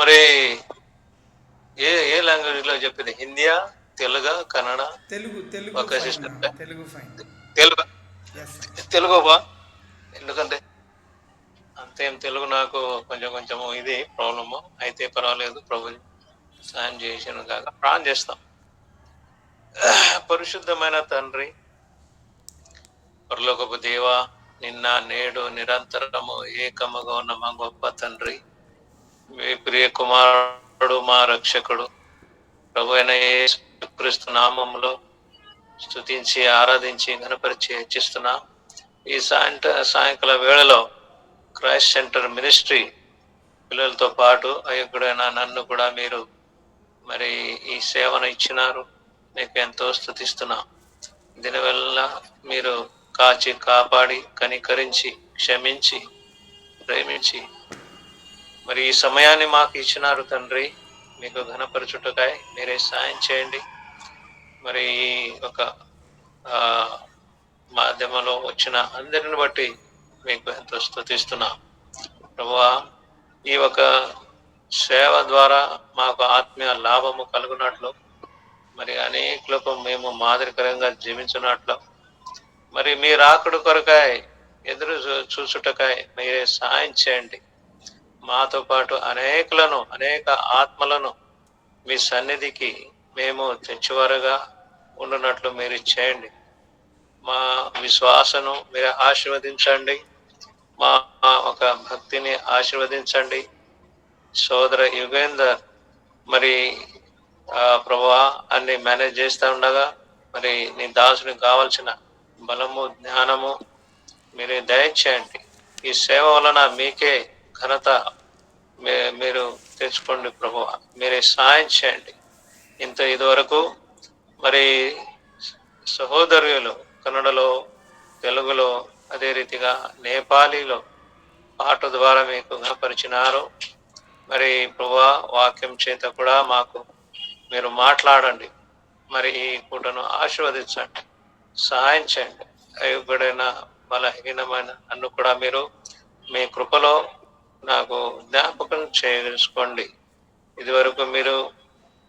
మరి ఏ ఏ లాంగ్వేజ్ లో చెప్పింది? హిందీయా, తెలుగా, కన్నడ? తెలుగు తెలుగు ఒక fine sister Telugu fine. Telugu. Yes fine. Telugu బా, ఎందుకంటే అంతేం తెలుగు నాకు కొంచెం కొంచెం ఇది ప్రాబ్లము. అయితే పర్వాలేదు, ప్రభు సాయం చేసాను కాక ప్రాణం చేస్తాం. పరిశుద్ధమైన తండ్రి, పరలోకపు దేవ, నిన్న నేడు నిరంతరము ఏకముగా ఉన్న మా గొప్ప తండ్రి, మీ ప్రియ కుమారుడు, మా రక్షకుడు ప్రభు అయిన యేసుక్రీస్తు నామములో స్తుతించి ఆరాధించి గణపరిచి హెచ్చిస్తున్నా. ఈ సాయంకాల వేళలో క్రైస్ట్ సెంటర్ మినిస్ట్రీ పిల్లలతో పాటు అయోగ్యుడైన నన్ను కూడా మీరు మరి ఈ సేవను ఇచ్చినారు. మీకు ఎంతో స్తుతిస్తున్నా. దీనివల్ల మీరు కాచి కాపాడి కనికరించి క్షమించి ప్రేమించి మరి ఈ సమయాన్ని మాకు ఇచ్చినారు తండ్రి. మీకు ఘనపరచుటకాయ మీరే సాయం చేయండి. మరి ఈ ఒక మాధ్యమంలో వచ్చిన అందరిని బట్టి మీకు ఎంతో స్తుతిస్తున్నా ప్రభువా. ఈ ఒక సేవ ద్వారా మాకు ఆత్మీయ లాభము కలుగునట్లు, మరి అనేకులకు మేము మాదిరికరంగా జీవించినట్లు, మరి మీ రాకడు కొరకాయ ఎదురు చూచుటకాయ మీరే సాయం చేయండి. మాతో పాటు అనేక ఆత్మలను మీ సన్నిధికి మేము తెచ్చివారుగా ఉండునట్లు మీరు చేయండి. మా విశ్వాసను మీరు ఆశీర్వదించండి. మా ఒక భక్తిని ఆశీర్వదించండి. సోదర యుగేందర్ మరి ప్రభువా అన్ని మేనేజ్ చేస్తూ ఉండగా మరి నీ దాసునికి కావాల్సిన బలము జ్ఞానము మీరే దయచేయండి. ఈ సేవ వలన మీకే ఘనత మీరు తెచ్చుకోండి ప్రభువా. మీరే సాయం చేయండి. ఇదివరకు మరి సహోదరులు కన్నడలో, తెలుగులో, అదే రీతిగా నేపాలీలో పాట ద్వారా మీకు గణపరిచినారు. మరి ప్రభువా వాక్యం చేత కూడా మాకు మీరు మాట్లాడండి. మరి ఈ పూటను ఆశీర్వదించండి, సహాయం చేయండి. అయోగ్యుడైన బలహీనమైన నన్ను కూడా మీరు మీ కృపలో నాకు జ్ఞాపకం చేసుకోండి. ఇదివరకు మీరు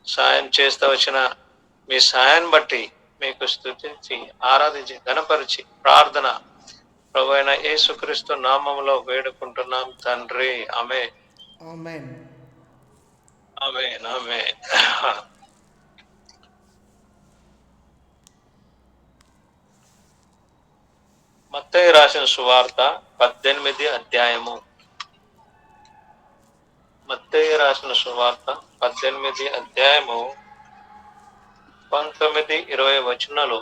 సాయం చేస్తూ వచ్చిన మీ సాయాన్ని బట్టి మీకు స్తుతించి ఆరాధించి ఘనపరిచి ప్రార్థన ప్రభు అయిన యేసుక్రీస్తు నామములో వేడుకుంటున్నాం తండ్రి. ఆమేన్. ఆమేన్. ఆమేన్. ఆమేన్. మత్తయి రాసిన సువార్త 18 అధ్యాయము. మత్తయి రాసిన సువార్త 18 అధ్యాయము 19, 20 వచనాలు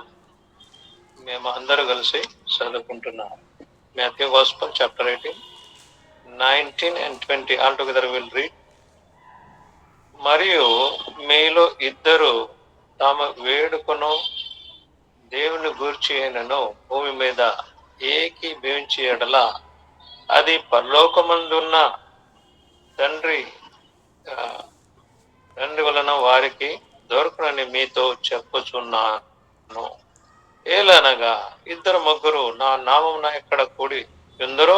మేము అందరూ కలిసి చదువుకుంటున్నాం. Matthew Gospel chapter 18, 19 and 20 all together will read. మరియు మీలో ఇద్దరు తామ వేడుకను దేవుని గూర్చి అయినను భూమి మీద ఏకీభవించి ఎడల అది పరలోకమందున్న తండ్రి వలన వారికి దొరకనని మీతో చెప్పుచున్నాను. ఏలనగా ఇద్దరు ముగ్గురు నా నామమున ఎక్కడ కూడి ఎందరో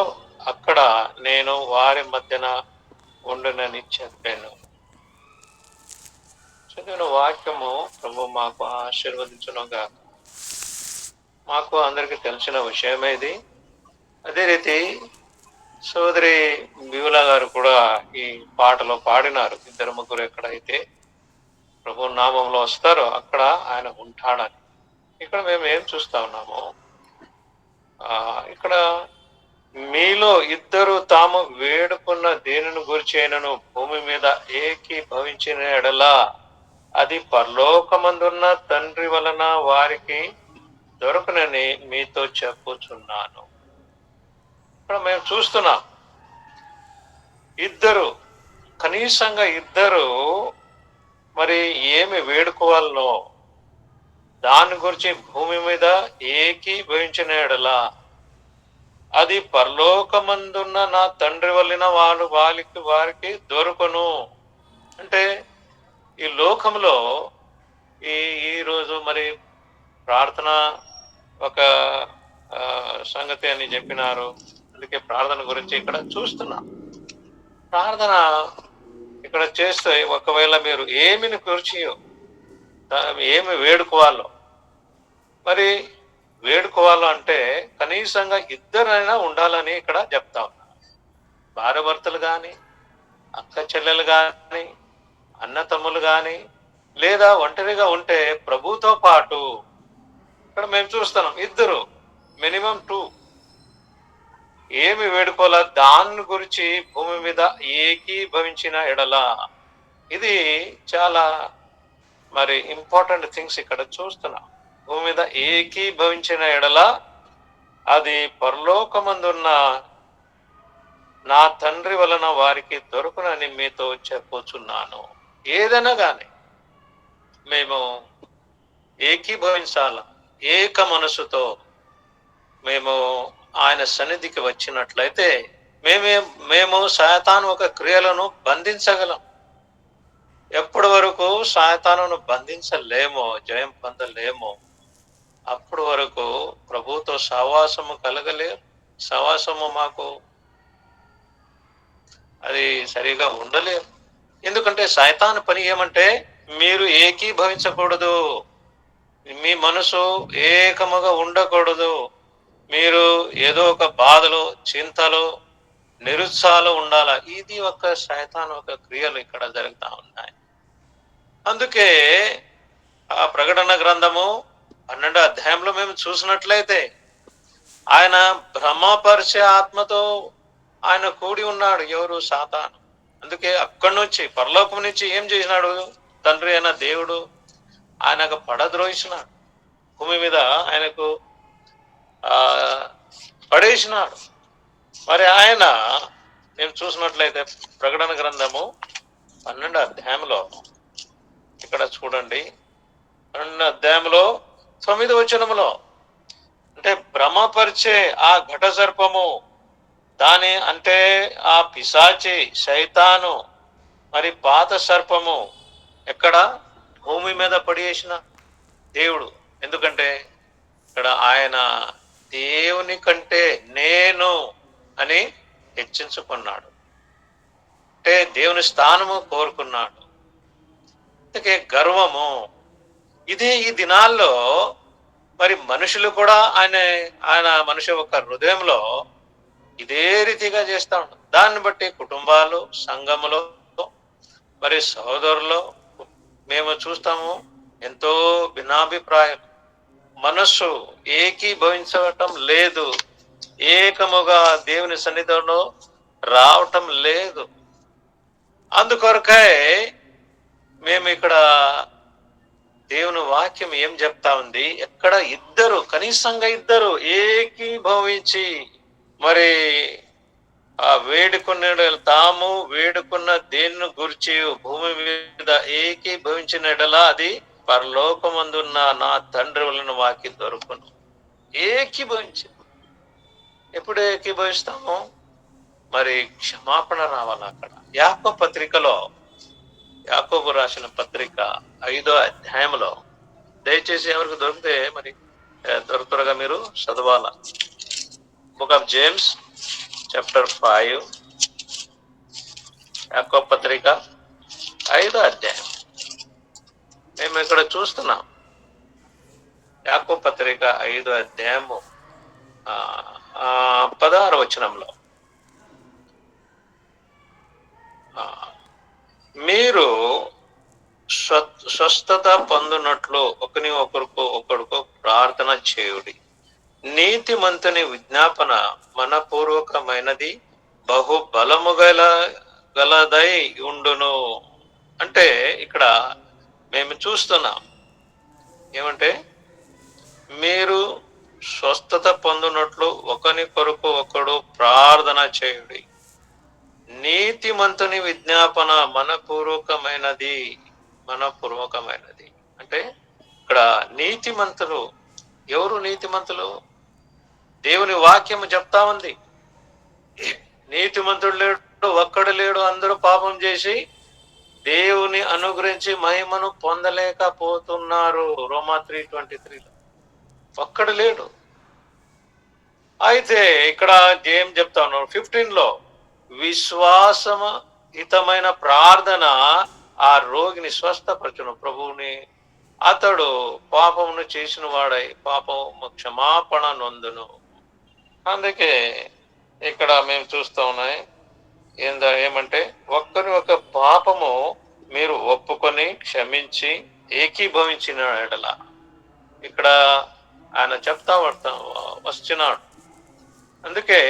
అక్కడ నేను వారి మధ్యన ఉండునని చెప్పాను. చదివిన వాక్యము ప్రభు మాకు ఆశీర్వదించునుగా. మాకు అందరికి తెలిసిన విషయమే ఇది. అదే రీతి సోదరి బివులా గారు కూడా ఈ పాటలో పాడినారు. ఇద్దరు ముగ్గురు ఎక్కడైతే ప్రభు నామంలో వస్తారో అక్కడ ఆయన ఉంటాడని. ఇక్కడ మేము ఏం చూస్తా ఉన్నాము, ఇక్కడ మీలో ఇద్దరు తాము వేడుకున్న దేనిని గురించి అయినను భూమి మీద ఏకీభవించిన ఎడలా అది పరలోకమందున్న తండ్రి వలన వారికి దొరకనని మీతో చెప్పుచున్నాను. ఇక్కడ మేము చూస్తున్నాం, ఇద్దరు, కనీసంగా ఇద్దరు మరి ఏమి వేడుకోవాలనో దాని గురించి భూమి మీద ఏకీభవించిన ఎడలా అది పరలోకమందున్న నా తండ్రి వలన వారికి దొరకను. అంటే ఈ లోకంలో ఈ రోజు మరి ప్రార్థన ఒక సంగతి అని చెప్పినారు. అందుకే ప్రార్థన గురించి ఇక్కడ చూస్తున్నాం. ప్రార్థన ఇక్కడ చేస్తే ఒకవేళ మీరు ఏమిని కూర్చియో ఏమి వేడుకోవాలో, మరి వేడుకోవాలో అంటే కనీసంగా ఇద్దరైనా ఉండాలని ఇక్కడ చెప్తా ఉన్నా. భార్య భర్తలు కానీ, అక్క చెల్లెలు కానీ, అన్న తమ్ములు కానీ, లేదా ఒంటరిగా ఉంటే ప్రభుతో పాటు ఇక్కడ మేము చూస్తున్నాం ఇద్దరు, మినిమం 2 ఏమి వేడుకోవాలా దాని గురించి భూమి మీద ఏకీభవించిన ఎడల, ఇది చాలా మరి ఇంపార్టెంట్ థింగ్స్ ఇక్కడ చూస్తున్నాం. భూమి మీద ఏకీభవించిన ఎడల అది పరలోకమందున్న నా తండ్రి వలన వారికి దొరుకునని మీతో చెప్పుచున్నాను. ఏదైనా కానీ మేము ఏకీభవించాల, ఏక మనసుతో మేము ఆయన సన్నిధికి వచ్చినట్లయితే మేము సాతాను ఒక క్రియలను బంధించగలం. ఎప్పటి వరకు సాతానును బంధించలేమో, జయం పొందలేమో, అప్పటి వరకు ప్రభుతో సహవాసము కలగలేదు. సహవాసము మాకు అది సరిగా ఉండలేదు. ఎందుకంటే సైతాను పని ఏమంటే మీరు ఏకీభవించకూడదు, మీ మనసు ఏకముగా ఉండకూడదు, మీరు ఏదో ఒక బాధలు, చింతలు, నిరుత్సాహాలు ఉండాల. ఇది ఒక సైతాను ఒక క్రియలు ఇక్కడ జరుగుతూ ఉన్నాయి. అందుకే ఆ ప్రకటన గ్రంథము 12వ అధ్యాయంలో మేము చూసినట్లయితే ఆయన భ్రమపరిచే ఆత్మతో ఆయన కూడి ఉన్నాడు. ఎవరు? సాతాను. అందుకే అక్కడి నుంచి పరలోకం నుంచి ఏం చేసినాడు? తండ్రి అయిన దేవుడు ఆయనకు పడద్రోహించినాడు, భూమి మీద ఆయనకు పడేసినాడు. మరి ఆయన నేను చూసినట్లయితే ప్రకటన గ్రంథము 12వ అధ్యాయంలో ఇక్కడ చూడండి, 12వ అధ్యాయంలో 9వ వచనములో అంటే భ్రమపరిచే ఆ ఘట సర్పము, దాని అంటే ఆ పిశాచి సైతాను మరి పాత సర్పము ఎక్కడ? భూమి మీద పడేసిన దేవుడు. ఎందుకంటే ఇక్కడ ఆయన దేవుని కంటే నేను అని హెచ్చించుకున్నాడు, అంటే దేవుని స్థానము కోరుకున్నాడు. అందుకే గర్వము ఇది ఈ దినాల్లో మరి మనుషులు కూడా ఆయన మనిషి యొక్క హృదయంలో ఇదే రీతిగా చేస్తా ఉంటారు. దాన్ని బట్టి కుటుంబాలు, సంఘములో మరి సహోదరులు మేము చూస్తాము ఎంతో భిన్నాభిప్రాయం, మనస్సు ఏకీభవించటం లేదు, ఏకముగా దేవుని సన్నిధిలో రావటం లేదు. అందుకొరకై మేము ఇక్కడ దేవుని వాక్యం ఏం చెప్తా ఉంది, ఎక్కడ ఇద్దరు, కనీసంగా ఇద్దరు ఏకీభవించి మరి ఆ వేడుకున్న తాము వేడుకున్న దేన్ని గురించి భూమి మీద ఏకీభవించిన ఎడల అది పరలోకమందున్న నా తండ్రి వలన వాకి దొరుకును. ఏకీభవించి ఎప్పుడు ఏకీభవిస్తాము? మరి క్షమాపణ రావాలి. అక్కడ యాకోబు పత్రికలో, యాకోబు రాసిన పత్రిక 5వ అధ్యాయంలో, దయచేసి ఎవరికి దొరికితే మరి త్వరగా మీరు చదవాల. బుక్ ఆఫ్ జేమ్స్ చాప్టర్ 5, యాకోబు పత్రిక 5వ అధ్యాయం మేము ఇక్కడ చూస్తున్నాం. యాకోబు పత్రిక 5వ అధ్యాయము 16వ వచనంలో మీరు స్వస్థత పొందునట్లు ఒకరికొకరు ప్రార్థన చేయుడి, నీతిమంతుని విజ్ఞాపన మనపూర్వకమైనది, బహు బలము గలదై ఉండును. అంటే ఇక్కడ మేము చూస్తున్నాం ఏమంటే మీరు స్వస్థత పొందునట్లు ఒకరికొకరు ప్రార్థన చేయుడి, నీతిమంతుని విజ్ఞాపన మనపూర్వకమైనది. అంటే ఇక్కడ నీతిమంతులు ఎవరు? నీతిమంతులు దేవుని వాక్యము చెప్తా ఉంది, నీతిమంతుడు లేడు, ఒక్కడు లేడు, అందరూ పాపం చేసి దేవుని అనుగ్రహించి మహిమను పొందలేకపోతున్నారు. రోమా 3:23లో ఒక్కడు లేడు. అయితే ఇక్కడ ఏం చెప్తా ఉన్నారు 15లో, విశ్వాసము హితమైన ప్రార్థన ఆ రోగిని స్వస్థపరచును. ప్రభువుని అతడు పాపమును చేసిన వాడై పాపము క్షమాపణ నొందును. అందుకే ఇక్కడ మేము చూస్తూ ఉన్నాయి ఏమంటే ఒక్కరి ఒక పాపము మీరు ఒప్పుకొని క్షమించి ఏకీభవించిన ఎడల, ఇక్కడ ఆయన చెప్తా వస్తున్నాడు. అందుకే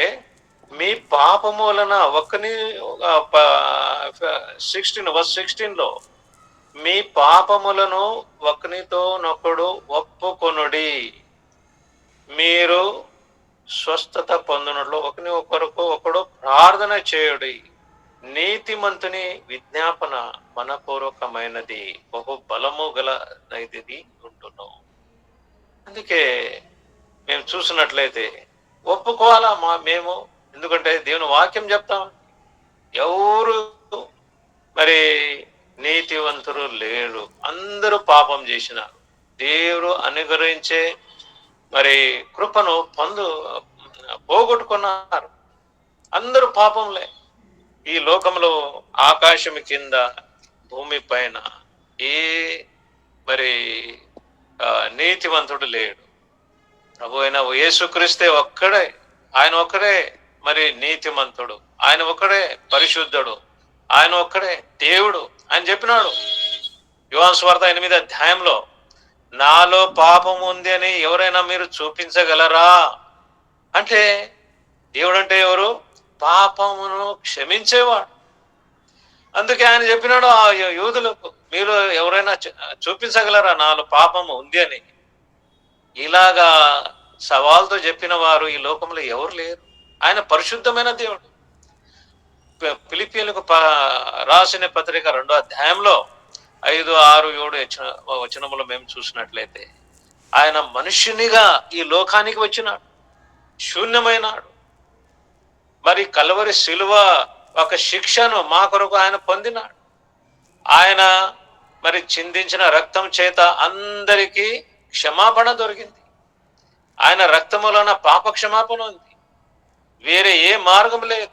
మీ పాపము వలన ఒక్కని 16 మీ పాపములను ఒకనితో నొకడు ఒప్పుకొనుడి, మీరు స్వస్థత పొందినట్లు ఒకని ఒకడు ప్రార్థన చేయుడి. నీతిమంతుని విజ్ఞాపన మనపూర్వకమైనది, బహు బలము గలది ఉంటున్నాం. అందుకే మేము చూసినట్లయితే ఒప్పుకోవాలా మేము, ఎందుకంటే దేవుని వాక్యం చెప్తాం, ఎవరు మరి నీతివంతులు లేరు, అందరూ పాపం చేసినారు. దేవుడు అనుగ్రహించే మరి కృపను పోగొట్టుకున్నారు. అందరూ పాపంలే. ఈ లోకంలో ఆకాశం కింద భూమి పైన ఏ మరి నీతివంతుడు లేడు. ప్రభు అయిన యేసుక్రీస్తే ఒక్కడే, ఆయన ఒక్కడే మరి నీతిమంతుడు, ఆయన ఒక్కడే పరిశుద్ధుడు, ఆయన ఒక్కడే దేవుడు. ఆయన చెప్పినాడు యోహాను సువార్త 8వ అధ్యాయంలో, నాలో పాపం ఉంది అని ఎవరైనా మీరు చూపించగలరా అంటే, దేవుడు అంటే ఎవరు? పాపమును క్షమించేవాడు. అందుకే ఆయన చెప్పినాడు ఆ యూదులకు, మీరు ఎవరైనా చూపించగలరా నాలో పాపము ఉంది అని. ఇలాగా సవాల్తో చెప్పిన వారు ఈ లోకంలో ఎవరు లేరు. ఆయన పరిశుద్ధమైన దేవుడు. ఫిలిప్పీయులకు రాసిన పత్రిక 2వ అధ్యాయంలో 5, 6, 7 వచనములు మేము చూసినట్లయితే, ఆయన మనుష్యునిగా ఈ లోకానికి వచ్చినాడు, శూన్యమైనాడు. మరి కల్వరి శిలువ ఒక శిక్షను మా కొరకు ఆయన పొందినాడు. ఆయన మరి చిందించిన రక్తం చేత అందరికీ క్షమాపణ దొరికింది. ఆయన రక్తములోన పాప క్షమాపణ ఉంది, వేరే ఏ మార్గం లేదు.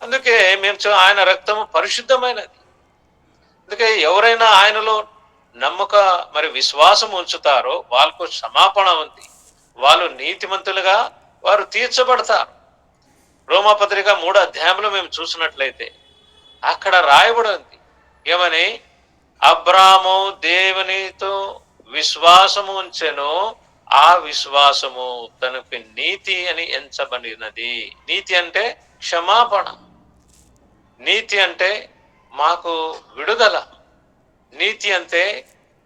అందుకే మేము ఆయన రక్తము పరిశుద్ధమైనది. అందుకే ఎవరైనా ఆయనలో మరి విశ్వాసం ఉంచుతారో వాళ్ళకు క్షమాపణ ఉంది, వాళ్ళు నీతిమంతులుగా వారు తీర్చబడతారు. రోమాపత్రిక 3వ అధ్యాయంలో మేము చూసినట్లయితే అక్కడ రాయబడి ఉంది ఏమని, అబ్రాము దేవునితో విశ్వాసము ఉంచెను, ఆ విశ్వాసము తనకు నీతి అని ఎంచబడినది. నీతి అంటే క్షమాపణ, నీతి అంటే మాకు విడుదల, నీతి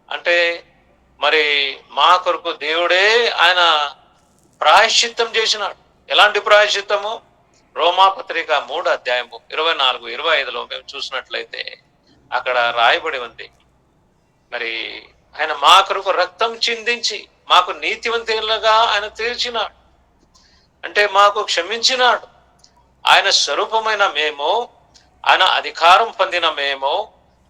అంటే మరి మా కొరకు దేవుడే ఆయన ప్రాయశ్చిత్తం చేసినాడు. ఎలాంటి ప్రాయశ్చిత్తము? రోమాపత్రిక 3వ అధ్యాయము 24, 25లో మేము చూసినట్లయితే అక్కడ రాయబడి ఉంది, మరి ఆయన మా కొరకు రక్తం చిందించి మాకు నీతివంతులుగా ఆయన తీర్చినాడు, అంటే మాకు క్షమించినాడు. ఆయన స్వరూపమైన మేము, ఆయన అధికారం పొందిన మేము,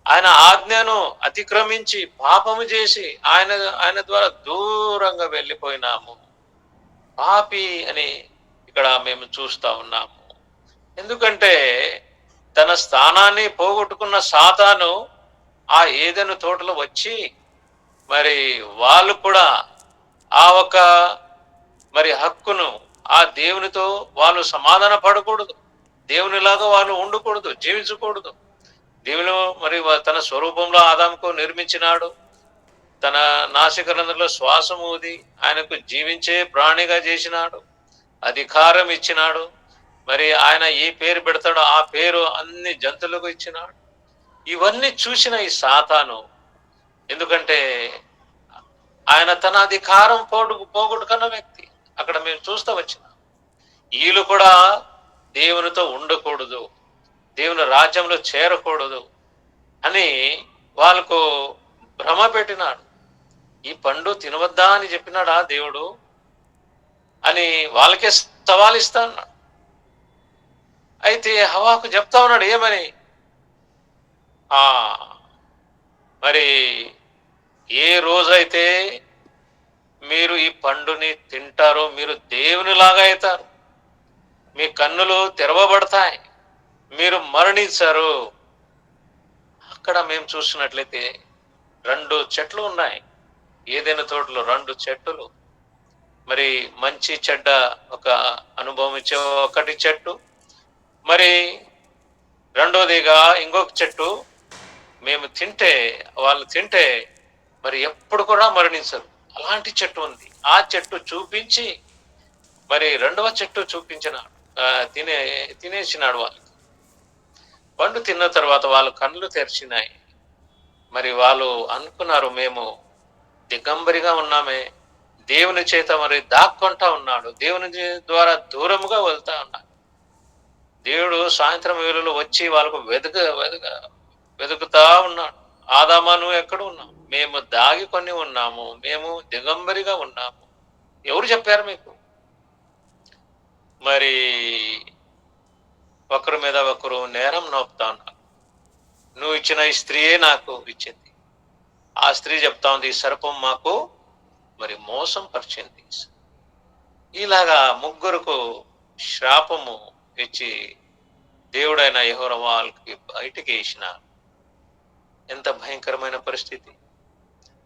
ఆయన ఆజ్ఞను అతిక్రమించి పాపము చేసి ఆయన ద్వారా దూరంగా వెళ్ళిపోయినాము. పాపి అని ఇక్కడ మేము చూస్తా ఉన్నాము. ఎందుకంటే తన స్థానాన్ని పోగొట్టుకున్న సాతాను ఆ ఏదెను తోటలో వచ్చి మరి వాళ్ళు కూడా ఆ ఒక మరి హక్కును, ఆ దేవునితో వాళ్ళు సమాధాన పడకూడదు, దేవునిలాగా వాళ్ళు ఉండకూడదు, జీవించకూడదు. దేవుని మరి తన స్వరూపంలో ఆదాముకు నిర్మించినాడు, తన నాసికరంధ్రంలో శ్వాసం ఊది ఆయనకు జీవించే ప్రాణిగా చేసినాడు, అధికారం ఇచ్చినాడు. మరి ఆయన ఏ పేరు పెడతాడో ఆ పేరు అన్ని జంతువులకు ఇచ్చినాడు. ఇవన్నీ చూసిన ఈ సాతాను, ఎందుకంటే ఆయన తన అధికారం పోగొట్టుకున్న వ్యక్తి. అక్కడ మేము చూస్తూ వచ్చిన వీళ్ళు కూడా దేవునితో ఉండకూడదు, దేవుని రాజ్యంలో చేరకూడదు అని వాళ్ళకు భ్రమ పెట్టినాడు. ఈ పండు తినవద్దా అని చెప్పినాడా దేవుడు అని వాళ్ళకే సవాల్ ఇస్తా ఉన్నాడు. అయితే హవాకు చెప్తా ఉన్నాడు ఏమని, మరి ఏ రోజైతే మీరు ఈ పండుని తింటారో మీరు దేవునిలాగా అవుతారు, మీ కన్నులు తెరవబడతాయి, మీరు మరణించారు. అక్కడ మేము చూసినట్లయితే 2 చెట్లు ఉన్నాయి. ఏదైనా తోటలో 2 చెట్టులు. మరి మంచి చెడ్డ ఒక అనుభవం ఇచ్చే ఒకటి చెట్టు, మరి రెండోదిగా ఇంకొక చెట్టు. మేము తింటే, వాళ్ళు తింటే మరి ఎప్పుడు కూడా మరణించరు. అలాంటి చెట్టు ఉంది. ఆ చెట్టు చూపించి మరి రెండవ చెట్టు చూపించినాడు. తినేసినాడు వాళ్ళకి. పండు తిన్న తర్వాత వాళ్ళు కళ్ళు తెరిచినాయి. మరి వాళ్ళు అనుకున్నారు, మేము దిగంబరిగా ఉన్నామే, దేవుని చేత మరి దాక్కుంటా ఉన్నాడు, దేవుని ద్వారా దూరముగా వెళ్తా ఉన్నాడు. దేవుడు సాయంత్రం వేళలో వచ్చి వాళ్ళకు వెతుకుతా ఉన్నాడు. ఆదామా, నువ్వు ఎక్కడ ఉన్నావు? మేము దాగికొని ఉన్నాము, మేము దిగంబరిగా ఉన్నాము. ఎవరు చెప్పారు మీకు? మరి ఒకరి మీద ఒకరు నేరం నోపుతా ఉన్నారు. నువ్వు ఇచ్చిన ఈ స్త్రీయే నాకు ఇచ్చింది. ఆ స్త్రీ చెప్తా ఉంది, ఈ సర్పం మాకు మరి మోసం పరిచింది. ఇలాగా ముగ్గురుకు శాపము ఇచ్చి దేవుడైన యెహోవా వాళ్ళకి బయటికి వేసిన. ఎంత భయంకరమైన పరిస్థితి!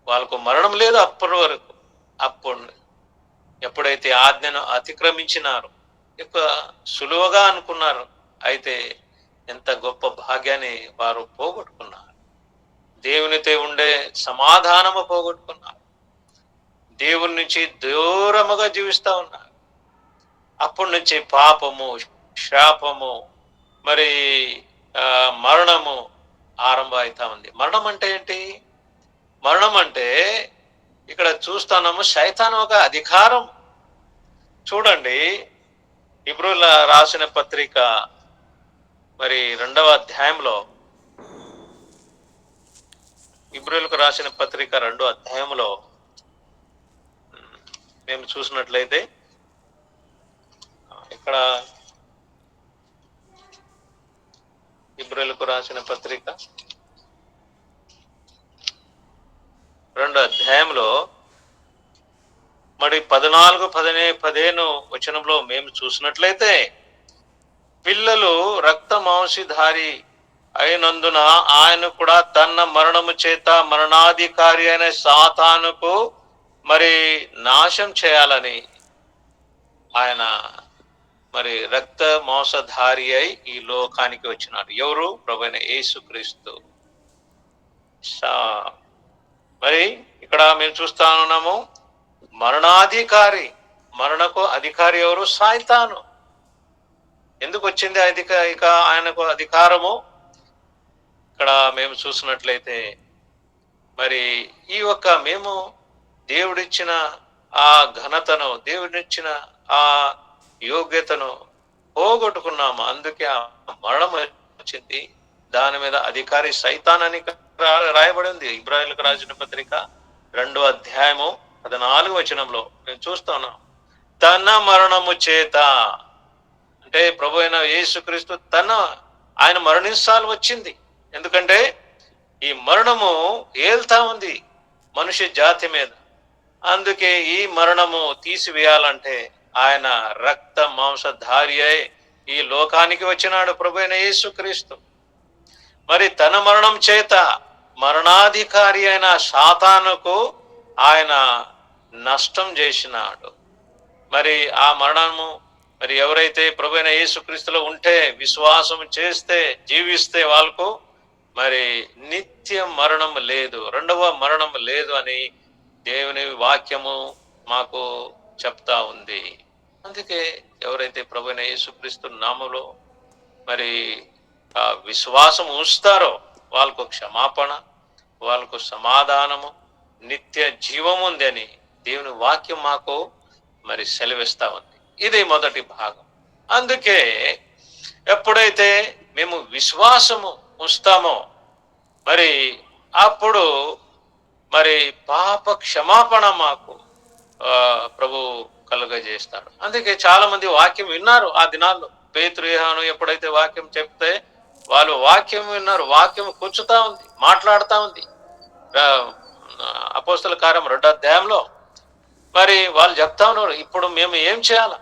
వాళ్ళకు మరణం లేదు అప్పటి వరకు. అప్పుడు ఎప్పుడైతే ఆజ్ఞను అతిక్రమించినారో ఇక సులువుగా అనుకున్నారు. అయితే ఎంత గొప్ప భాగ్యాన్ని వారు పోగొట్టుకున్నారు. దేవునితో ఉండే సమాధానము పోగొట్టుకున్నారు. దేవుని నుంచి దూరముగా జీవిస్తా ఉన్నారు. అప్పటి నుంచి పాపము, శాపము, మరి మరణము ఆరంభం అవుతా ఉంది. మరణం అంటే ఏంటి? మరణం అంటే ఇక్కడ చూస్తున్నాము, శైతాను ఒక అధికారం. చూడండి, ఇబ్రూల రాసిన పత్రిక మరి 2వ అధ్యాయంలో, ఇబ్రూలకు రాసిన పత్రిక 2వ అధ్యాయంలో మేము చూసినట్లయితే ఇక్కడ ఇబ్రూలకు రాసిన పత్రిక 2వ అధ్యాయంలో మరి 14, 15 వచనంలో మేము చూసినట్లయితే, పిల్లలు రక్త మాంసధారి అయినందున ఆయన కూడా తన మరణము చేత మరణాధికారి అయిన సాతానుకు మరి నాశం చేయాలని ఆయన మరి రక్త మాంసధారి అయి ఈ లోకానికి వచ్చినాడు. ఎవరు? ప్రభువైన యేసుక్రీస్తు. మరి ఇక్కడ మేము చూస్తా ఉన్నాము, మరణాధికారి. మరణకు అధికారి ఎవరు? సాతాను. ఎందుకు వచ్చింది ఇక ఆయనకు అధికారము? ఇక్కడ మేము చూసినట్లయితే మరి ఈ యొక్క మేము దేవుడిచ్చిన ఆ ఘనతను, దేవుడిచ్చిన ఆ యోగ్యతను పోగొట్టుకున్నాము. అందుకే ఆ మరణం వచ్చింది. దాని మీద అధికారి సైతాన్ అని రాయబడి ఉంది. ఇబ్రాయిలకు రాసిన పత్రిక 2వ అధ్యాయము 14వ వచనంలో మేము చూస్తున్నాం. తన మరణము చేత అంటే ప్రభు అయిన యేసుక్రీస్తు ఆయన మరణించాల్సి వచ్చింది. ఎందుకంటే ఈ మరణము ఏల్తా ఉంది మనుష్య జాతి మీద. అందుకే ఈ మరణము తీసివేయాలంటే ఆయన రక్త మాంసధారి అయి ఈ లోకానికి వచ్చినాడు ప్రభు అయిన యేసుక్రీస్తు. మరి తన మరణం చేత మరణాధికారి అయిన సాతానుకు ఆయన నష్టం చేసినాడు. మరి ఆ మరణము మరి ఎవరైతే ప్రభు అయిన యేసుక్రీస్తులో ఉంటే, విశ్వాసం చేస్తే, జీవిస్తే వాళ్ళకు మరి నిత్య మరణం లేదు, రెండవ మరణం లేదు అని దేవుని వాక్యము మాకు చెప్తా ఉంది. అందుకే ఎవరైతే ప్రభు అయిన యేసుక్రీస్తు నామములో మరి విశ్వాసం ఉంచుతారో వాళ్ళకు క్షమాపణ, వాళ్ళకు సమాధానము, నిత్య జీవం ఉంది అని దేవుని వాక్యం మాకు మరి సెలవిస్తా ఉంది. ఇది మొదటి భాగం. అందుకే ఎప్పుడైతే మేము విశ్వాసము ఉంచుతామో మరి అప్పుడు మరి పాప క్షమాపణ మాకు ప్రభు కలుగజేస్తాడు. అందుకే చాలా మంది వాక్యం విన్నారు ఆ దినాల్లో. పేతురు, యోహాను ఎప్పుడైతే వాక్యం చెప్తే వాళ్ళు వాక్యం విన్నారు. వాక్యం కూర్చుతా ఉంది, మాట్లాడుతూ ఉంది. అపోస్తల కార్యం 2వ అధ్యాయంలో మరి వాళ్ళు చెప్తా ఉన్నారు, ఇప్పుడు మేము ఏం చేయాలా?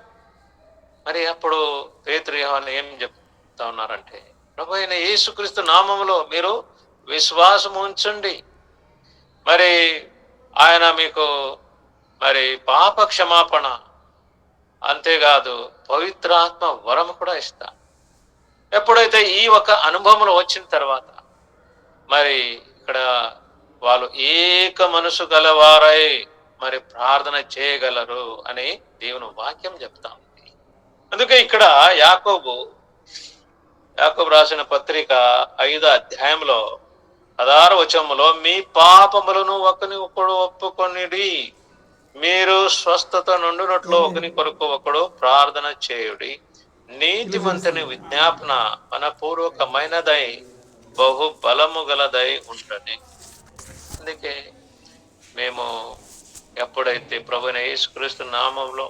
మరి అప్పుడు పేతురు, యోహాను ఏం చెప్తా ఉన్నారంటే, ప్రభు అయిన యేసుక్రీస్తు నామములో మీరు విశ్వాసం ఉంచండి. మరి ఆయన మీకు మరి పాప క్షమాపణ, అంతేకాదు పవిత్రాత్మ వరం కూడా ఇస్తా. ఎప్పుడైతే ఈ ఒక అనుభవంలో వచ్చిన తర్వాత మరి ఇక్కడ వాళ్ళు ఏక మనసు గలవారై మరి ప్రార్థన చేయగలరు అని దేవుని వాక్యం చెప్తా ఉంది. అందుకే ఇక్కడ యాకోబు రాసిన పత్రిక 5వ అధ్యాయంలో 16వ వచనంలో మీ పాపములను ఒకడు ఒప్పుకొనిడి, మీరు స్వస్థత నుండినట్లు ఒకని కొరకు ఒకడు ప్రార్థన చేయుడి, నీతిమంతుని విజ్ఞాపన మనపూర్వకమైనదై బహు బలము గలదై ఉంటని. అందుకే మేము ఎప్పుడైతే ప్రభువైన యేసుక్రీస్తు నామంలో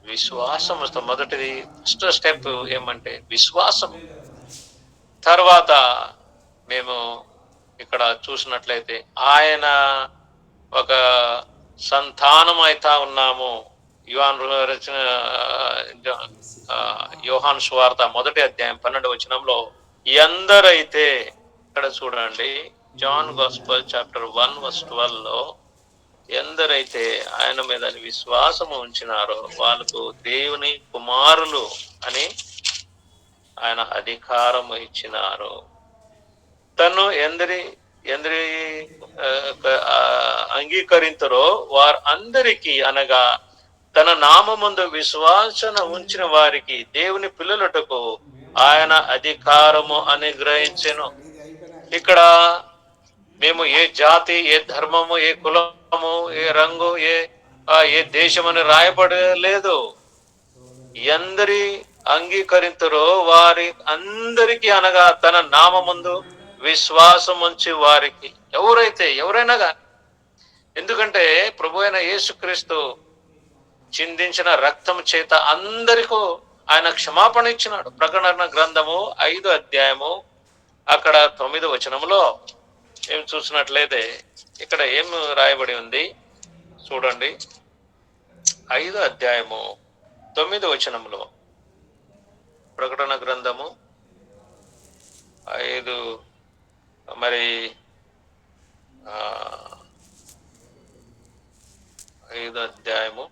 విశ్వాసం వస్తాం, మొదటిది ఫస్ట్ స్టెప్ ఏమంటే విశ్వాసం. తర్వాత మేము ఇక్కడ చూసినట్లయితే ఆయన ఒక సంతానం అయితా ఉన్నాము. యోహాను సువార్త 1వ అధ్యాయం 12వ వచనంలో ఎందరైతే, ఇక్కడ చూడండి, జాన్ గాస్పెల్ చాప్టర్ 1:12 ఎందరైతే ఆయన మీద విశ్వాసము ఉంచినారో వాళ్ళకు దేవుని కుమారులు అని ఆయన అధికారము ఇచ్చినారు. తను ఎందరి అంగీకరించరో వారందరికీ, అనగా తన నామమందు విశ్వాసన ఉంచిన వారికి దేవుని పిల్లలటకు ఆయన అధికారము అనుగ్రహించెను. ఇక్కడ మేము ఏ జాతి, ఏ ధర్మము, ఏ కులము, ఏ రంగు, ఏ దేశం అని రాయబడలేదు. ఎందరి అంగీకరించరో వారి అందరికీ, అనగా తన నామమందు విశ్వాసం ఉంచి వారికి, ఎవరైనా కానీ. ఎందుకంటే ప్రభు అయిన యేసుక్రీస్తు చిందించిన రక్తం చేత అందరికీ ఆయన క్షమాపణ ఇచ్చినాడు. ప్రకటన గ్రంథము 5వ అధ్యాయము అక్కడ 9వ వచనంలో ఏం చూసినట్లయితే ఇక్కడ ఏం రాయబడి ఉంది చూడండి. 5వ అధ్యాయము 9వ వచనంలో, ప్రకటన గ్రంథము 5 మరి 5వ అధ్యాయము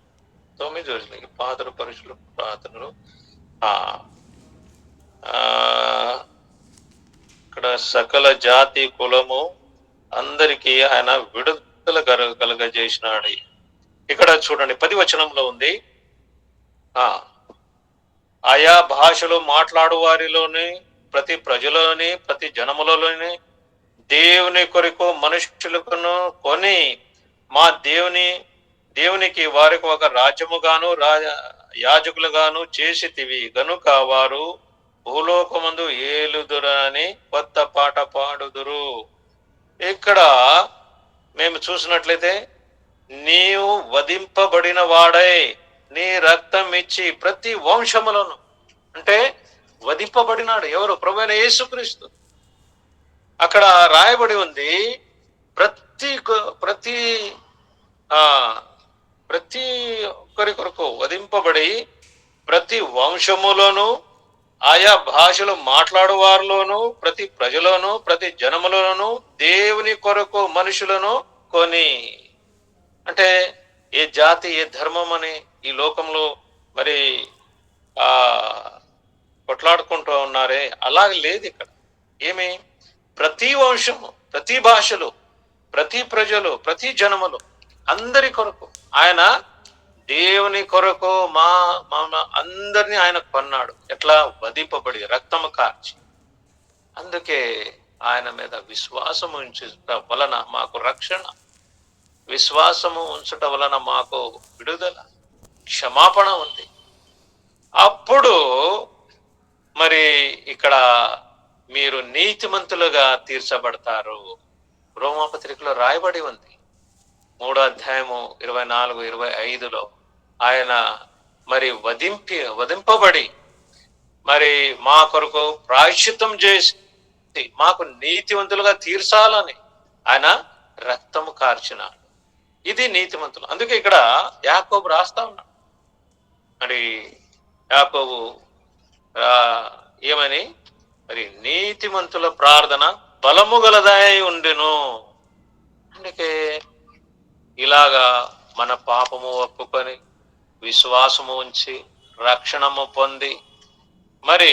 9వ వచనం, పాత్ర పరుషులు ప్రార్థనలు. ఇక్కడ సకల జాతి కులము అందరికీ ఆయన విడుదల కలగజేసినాడు. ఇక్కడ చూడండి 10వ వచనంలో ఉంది, ఆయా భాషలు మాట్లాడు వారిలోని ప్రతి ప్రజలోని ప్రతి జనములలోని దేవుని కొరకు మనుషులను కొని మా దేవునికి వారికి ఒక రాజ్యముగాను యాజకులుగాను చేసితివి గనుక వారు భూలోకమందు ఏలుదురని కొత్త పాట పాడుదురు. ఇక్కడ మేము చూసినట్లయితే నీవు వధింపబడిన వాడై నీ రక్తం ఇచ్చి ప్రతి వంశములను, అంటే వధింపబడినాడు ఎవరు? ప్రభువైన యేసుక్రీస్తు. అక్కడ రాయబడి ఉంది ప్రతి ఒక్కరి కొరకు వధింపబడి ప్రతి వంశములోను ఆయా భాషలు మాట్లాడు వారిలోను ప్రతి ప్రజలోను ప్రతి జనములోను దేవుని కొరకు మనుషులను కొని. అంటే ఏ జాతి ఏ ధర్మం అని ఈ లోకంలో మరి కొట్లాడుకుంటూ ఉన్నారే, అలాగ లేదు. ఇక్కడ ఏమి ప్రతి వంశము ప్రతి భాషలు ప్రతి ప్రజలు ప్రతి జనములు అందరి కొరకు ఆయన దేవుని కొరకు మా అందరినీ ఆయన కొన్నాడు. ఎట్లా? వధింపబడి రక్తము కార్చి. అందుకే ఆయన మీద విశ్వాసము ఉంచుట వలన మాకు రక్షణ, విశ్వాసము ఉంచుట వలన మాకు విడుదల, క్షమాపణ ఉంది. అప్పుడు మరి ఇక్కడ మీరు నీతిమంతులుగా తీర్చబడతారు. రోమాపత్రికలో రాయబడి ఉంది 3వ అధ్యాయము 24, 25లో ఆయన మరి వధింపబడి మరి మా కొరకు ప్రాయశ్చిత్తం చేసి మాకు నీతివంతులుగా తీర్చాలని ఆయన రక్తము కార్చినాడు. ఇది నీతిమంతులు. అందుకే ఇక్కడ యాకోబు రాస్తా ఉన్నాడు. మరి యాకోబు ఏమని మరి నీతిమంతుల ప్రార్థన బలము గలదై ఉండెను. అందుకే ఇలాగా మన పాపము ఒప్పుకొని విశ్వాసము ఉంచి రక్షణము పొంది మరి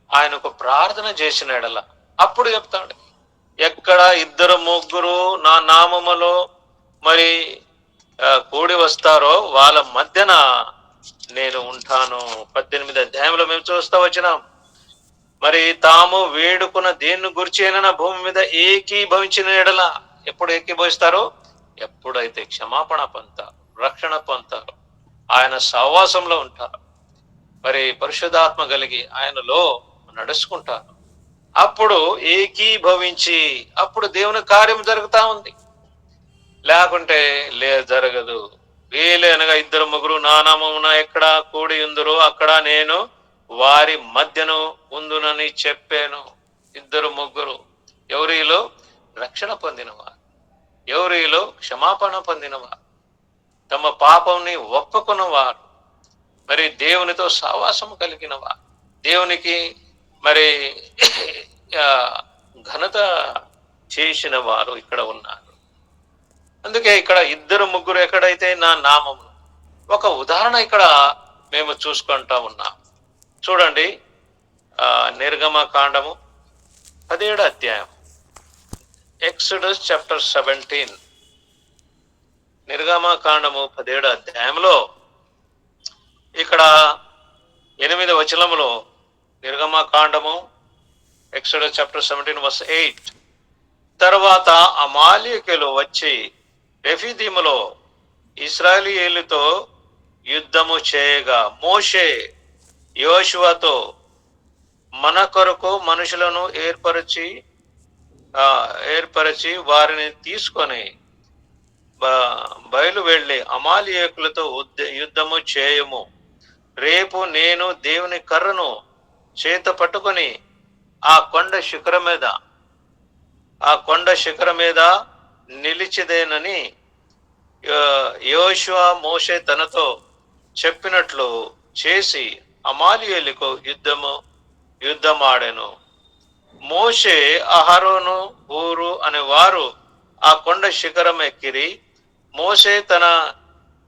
ఆయనకు ప్రార్థన చేసిన ఎడల అప్పుడు చెప్తాడు, ఎక్కడ ఇద్దరు ముగ్గురు నా నామములో మరి కూడి వస్తారో వాళ్ళ మధ్యన నేను ఉంటాను. 18 అధ్యాయంలో మేము చూస్తా వచ్చినాం. మరి తాము వేడుకున్న దేన్ని గురించి అయినా భూమి మీద ఏకీభవించిన ఎడల, ఎప్పుడు ఏకీభవిస్తారో, ఎప్పుడైతే క్షమాపణ పొందుతారు, రక్షణ పొందుతారు, ఆయన సహవాసంలో ఉంటారు, మరి పరిశుద్ధాత్మ కలిగి ఆయనలో నడుచుకుంటారు, అప్పుడు ఏకీభవించి అప్పుడు దేవుని కార్యం జరుగుతా ఉంది. లేకుంటే జరగదు. వీలైనగా ఇద్దరు ముగ్గురు నా నామమున ఎక్కడ కూడి ఉందరో అక్కడ నేను వారి మధ్యను ఉందునని చెప్పాను. ఇద్దరు ముగ్గురు ఎవరిలో రక్షణ పొందినవారు, ఎవరిలో క్షమాపణ పొందినవారు, తమ పాపంని ఒప్పుకున్నవారు, మరి దేవునితో సహవాసం కలిగినవారు, దేవునికి మరి ఘనత చేసిన వారు ఇక్కడ ఉన్నారు. అందుకే ఇక్కడ ఇద్దరు ముగ్గురు ఎక్కడైతే నా నామము, ఒక ఉదాహరణ ఇక్కడ మేము చూసుకుంటా ఉన్నాం. చూడండి, నిర్గమ కాండము 17 అధ్యాయం, ఎక్సోడస్ చాప్టర్ 17. నిర్గమ కాండము 17 అధ్యాయంలో ఇక్కడ 8వ వచనములో నిర్గమ కాండము ఎక్సోడస్ చాప్టర్ 17 వర్స్ 8, తర్వాత అమాలేకీయులు వచ్చి రెఫీదీములో ఇశ్రాయేలీయులతో యుద్ధము చేయగా మోషే యోషువతో మన కొరకు మనుషులను ఏర్పరిచి వారిని తీసుకొని బయలు వెళ్ళి అమాలేకీయులతో యుద్ధము చేయము. రేపు నేను దేవుని కర్రను చేత పట్టుకొని ఆ కొండ శిఖరం మీద నిలిచిదేనని యోషువ మోషే తనతో చెప్పినట్లు చేసి అమాలేకీయులకు యుద్ధమాడెను. మోషే అహరోను హూరు అనే వారు ఆ కొండ శిఖరం ఎక్కిరి. మోషే తన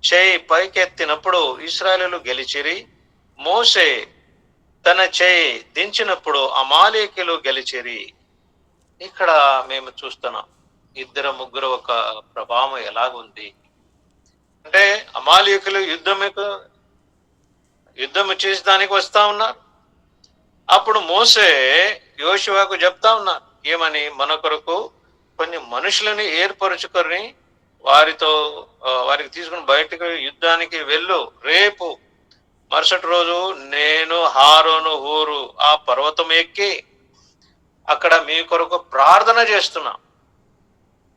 చేయి పైకెత్తినప్పుడు ఇశ్రాయేలీయులు గెలిచిరి. మోషే తన చేయి దించినప్పుడు అమాలేకీయులు గెలిచిరి. ఇక్కడ మేము చూస్తున్నాం ఇద్దరు ముగ్గురు ఒక ప్రభావం ఎలాగుంది అంటే, అమాలేకీయులు యుద్ధము చేసి దానికి వస్తా ఉన్నారు. అప్పుడు మోషే యోషువకు చెప్తా ఉన్నారు ఏమని, మన కొరకు కొన్ని మనుషులని ఏర్పరచుకొని వారికి తీసుకుని బయటకు యుద్ధానికి వెళ్ళు. రేపు మరుసటి రోజు నేను హారోను హూరు ఆ పర్వతం ఎక్కి అక్కడ మీ కొరకు ప్రార్థన చేస్తున్నా.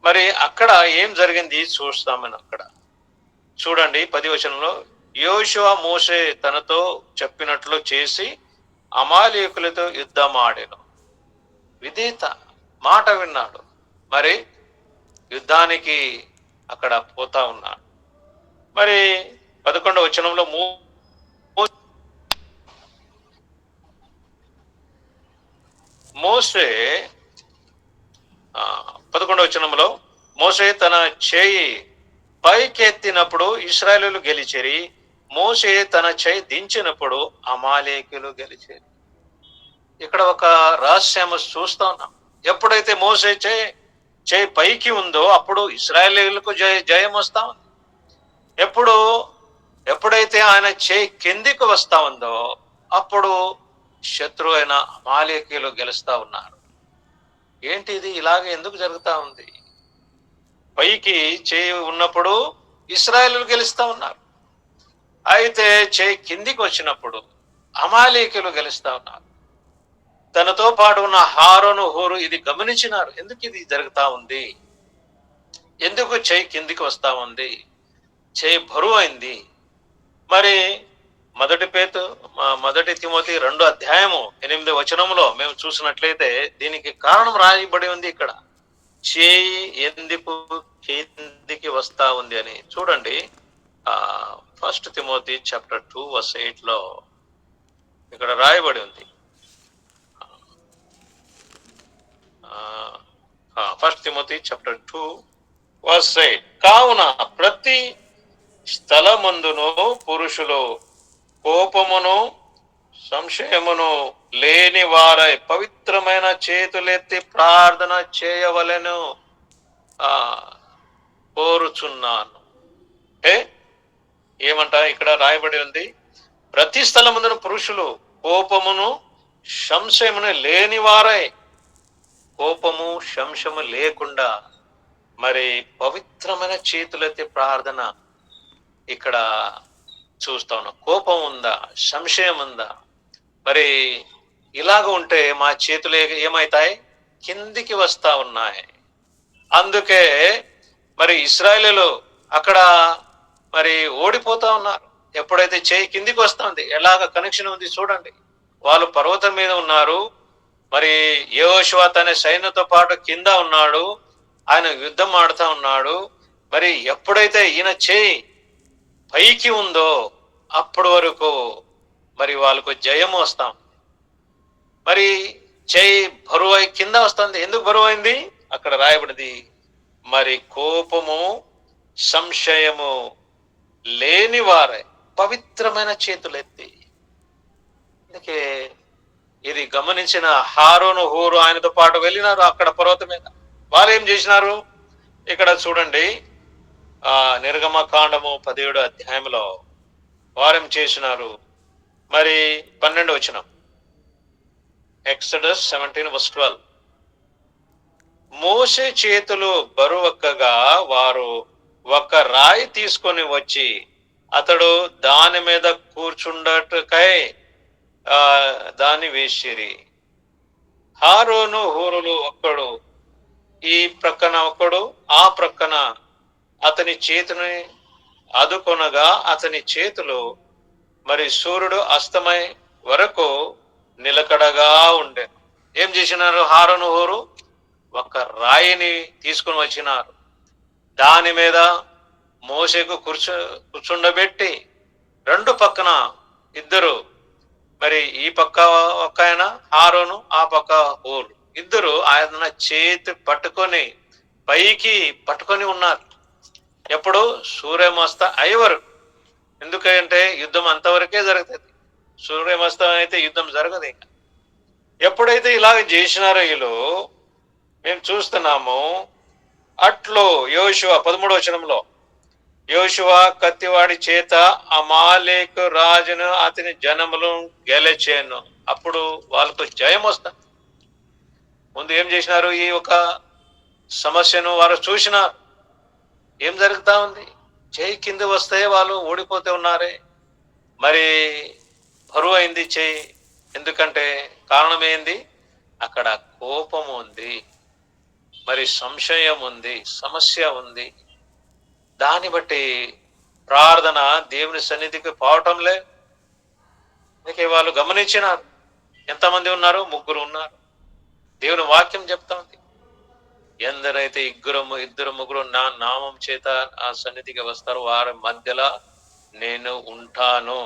మరి అక్కడ ఏం జరిగింది చూస్తామని అక్కడ చూడండి 10వ వచనంలో, యోషువ మోషే తనతో చెప్పినట్లు చేసి అమాలేకీయులతో యుద్ధమాడెను. విధేయత, మాట విన్నాడు. మరి యుద్ధానికి అక్కడ పోతా ఉన్నాడు. మరి 11వ వచనంలో మోషే 11వ వచనంలో మోషే తన చేయి పైకెత్తినప్పుడు ఇశ్రాయేలీయులు గెలిచిరి. మోషే తన చేయి దించినప్పుడు అమాలేకీయులు గెలిచిరి. ఇక్కడ ఒక రహస్యము చూస్తా ఉన్నాం. ఎప్పుడైతే మోషే చేయి పైకి ఉందో అప్పుడు ఇశ్రాయేలీయులకు జయం వస్తా ఉంది. ఎప్పుడైతే ఆయన చేయి కిందికి వస్తా ఉందో అప్పుడు శత్రువు అయిన అమాలేకీయులు గెలుస్తా ఉన్నారు. ఏంటి ఇది ఇలాగే ఎందుకు జరుగుతా ఉంది? పైకి చేయి ఉన్నప్పుడు ఇశ్రాయేలీయులు గెలుస్తా ఉన్నారు, అయితే చేయి కిందికి వచ్చినప్పుడు అమాలేకీయులు గెలుస్తా ఉన్నారు. తనతో పాటు ఉన్న హారోను హూరు ఇది గమనించినారు. ఎందుకు ఇది జరుగుతా ఉంది? ఎందుకు చేయి కిందికి వస్తా ఉంది? చేయి బరువు అయింది. మరి మొదటి తిమోతి 2వ అధ్యాయము 8వ వచనంలో మేము చూసినట్లయితే దీనికి కారణం రాయబడి ఉంది. ఇక్కడ చేయి ఎందుకు కిందికి వస్తా ఉంది అని చూడండి. 1 తిమోతి చాప్టర్ 2 వర్స్ 8లో ఇక్కడ రాయబడి ఉంది. Timothy chapter 2 verse 8. కావున ప్రతి స్థలమందును పురుషులు కోపమును సంశయమును లేని వారై పవిత్రమైన చేతులెత్తి ప్రార్థన చేయవలెను కోరుచున్నాను. ఏమంట ఇక్కడ రాయబడి ఉంది, ప్రతి స్థలమందున పురుషులు కోపమును సంశయమును లేని వారై, కోపము సంశయము లేకుండా మరి పవిత్రమైన చేతులెత్తి ప్రార్థన ఇక్కడ చూస్తా ఉన్నాం. కోపం ఉందా, సంశయం ఉందా, మరి ఇలాగ ఉంటే మా చేతులు ఏమవుతాయి, కిందికి వస్తా ఉన్నాయి. అందుకే మరి ఇశ్రాయేలీయులు అక్కడ మరి ఓడిపోతా ఉన్నారు. ఎప్పుడైతే చేయి కిందికి వస్తుంది, ఎలాగ కనెక్షన్ ఉంది చూడండి. వాళ్ళు పర్వతం మీద ఉన్నారు, మరి యెహోషువ తన సైన్యంతో పాటు కింద ఉన్నాడు, ఆయన యుద్ధం ఆడుతా ఉన్నాడు. మరి ఎప్పుడైతే ఈయన చేయి పైకి ఉందో అప్పటి వరకు మరి వాళ్ళకు జయము వస్తాం. మరి చేయి బరువై కింద వస్తుంది. ఎందుకు బరువైంది? అక్కడ రాయబడింది, మరి కోపము సంశయము లేని వారే పవిత్రమైన చేతులెత్తి. అందుకే ఇది గమనించిన హారోను హూరు ఆయనతో పాటు వెళ్ళినారు అక్కడ పర్వతం మీద. వారు ఏం చేసినారు? ఇక్కడ చూడండి, నిర్గమకాండము 17వ అధ్యాయంలో వారేం చేసినారు? మరి 12వ వచనం, Exodus 17:12. మోషే చేతులు బరువెక్కగా వారు ఒక రాయి తీసుకొని వచ్చి అతడు దాని మీద కూర్చుండటకై దాన్ని వేసిరి. హారోను హూరులు ఒక్కడు ఈ ప్రక్కన, ఒకడు ఆ ప్రక్కన అతని చేతిని అదుకొనగా అతని చేతులు మరి సూర్యుడు అస్తమై వరకు నిలకడగా ఉండే. ఏం చేసినారు? హారోను హూరు ఒక రాయిని తీసుకుని వచ్చినారు, దాని మీద మోషేకు కూర్చుండబెట్టి రెండు పక్కన ఇద్దరు, మరి ఈ పక్క ఒక ఆయన హారోను, ఆ పక్క హూరు, ఇద్దరు ఆయన చేతి పట్టుకొని పైకి పట్టుకొని ఉన్నారు. ఎప్పుడు? సూర్యమస్త అయ్యేవారు. ఎందుకంటే యుద్ధం అంతవరకే జరుగుతుంది, సూర్యమస్తం అయితే యుద్ధం జరగదు. ఇంకా ఎప్పుడైతే ఇలాగ చేసినారో వీళ్ళు మేము చూస్తున్నాము. అట్లు యోషువ 13వ వచనంలో, యోషువ కత్తివాడి చేత అమాలేకు రాజును అతని జనములు గెలిచెను. అప్పుడు వాళ్ళకు జయం వస్తుంది. ముందు ఏం చేసినారు? ఈ ఒక సమస్యను వారు చూసినారు. ఏం జరుగుతా ఉంది? చేయి కింద వస్తే వాళ్ళు ఓడిపోతే ఉన్నారే. మరి బరువు అయింది చేయి. ఎందుకంటే కారణం ఏంది? అక్కడ కోపం ఉంది, మరి సంశయం ఉంది, సమస్య ఉంది. దాన్ని బట్టి ప్రార్థన దేవుని సన్నిధికి పోవటం లేదు. అందుకే వాళ్ళు గమనించినారు. ఎంతమంది ఉన్నారు? 3 ఉన్నారు. దేవుని వాక్యం చెప్తా ఉంది, ఎందరైతే ఇద్దరు ముగ్గురు నా నామం చేత ఆ సన్నిధికి వస్తారు వారి మధ్యలో నేను ఉంటాను.